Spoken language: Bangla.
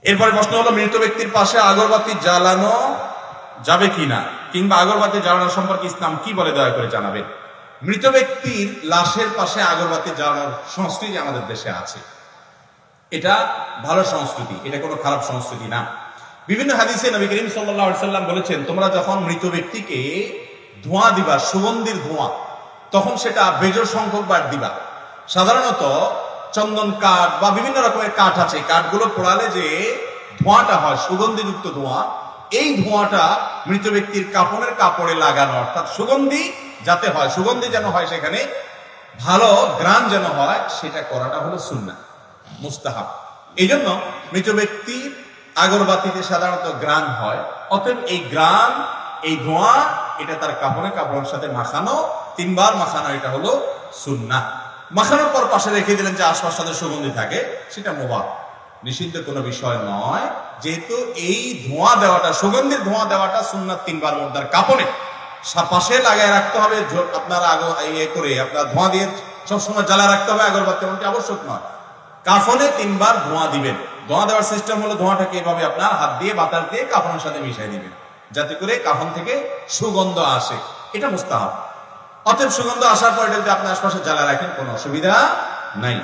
এরপরে প্রশ্ন হলো, মৃত ব্যক্তির পাশে আগরবাতি জ্বালানো যাবে কিনা, কিংবা আগরবাতি জ্বালানো সম্পর্কে ইসলাম কি বলে দয়া করে জানাবেন। মৃত ব্যক্তির লাশের পাশে আগরবাতি জ্বালানোর সংস্কৃতি আমাদের দেশে আছে। এটা ভালো সংস্কৃতি, এটা কোনো খারাপ সংস্কৃতি না। বিভিন্ন হাদিসে নবী করিম সাল্লাল্লাহু আলাইহি সাল্লাম বলেছেন, তোমরা যখন মৃত ব্যক্তিকে ধোঁয়া দিবা, সুগন্ধির ধোঁয়া, তখন সেটা বেজোড় সংখ্যক বার দিবা। সাধারণত চন্দন কাঠ বা বিভিন্ন রকমের কাঠ আছে, কাঠগুলো পোড়ালে যে ধোঁয়াটা হয়, সুগন্ধিযুক্ত ধোঁয়া, এই ধোঁয়াটা মৃত ব্যক্তির কাপড়ের কাপড়ে লাগানো, অর্থাৎ সুগন্ধি যাতে হয়, সুগন্ধি যেন হয়, সেখানে ভালো গ্রান যেন হয়, সেটা করাটা হলো সুন্নাহ, মুস্তাহাব। এই জন্য মৃত ব্যক্তির আগরবাতিতে সাধারণত গ্রান হয়, অতএব এই গ্রান, এই ধোঁয়া, এটা তার কাপড়ের সাথে মাখানো, 3 বার মাখানো, এটা হলো সুন্নাহ। মাখানোর পর পাশে রেখে দিলেন যে আশপাশ সাথে সুগন্ধি থাকে, সেটা মুবাহ, নিষিদ্ধ কোনো বিষয় নয়। যেহেতু এই ধোঁয়া দেওয়াটা, সুগন্ধির ধোঁয়া দেওয়াটা সুন্নাত, 3 বার মোর্দার কাপড়ে পাশে লাগায় রাখতে হবে। আপনারা আপনার ধোঁয়া দিয়ে সবসময় জ্বালা রাখতে হবে আগরবাতি, এমনটি আবশ্যক নয়। কাফনে 3 বার ধোঁয়া দিবেন। ধোঁয়া দেওয়ার সিস্টেম হলো, ধোঁয়াটাকে এভাবে আপনার হাত দিয়ে বাতাস দিয়ে কাফনের সাথে মিশিয়ে দিবেন, যাতে করে কাফন থেকে সুগন্ধ আসে, এটা মুস্তাহাব। অতএব সুগন্ধ আসার পর এটা যদি আপনার আশপাশে জ্বালা রাখেন, কোনো অসুবিধা নাই।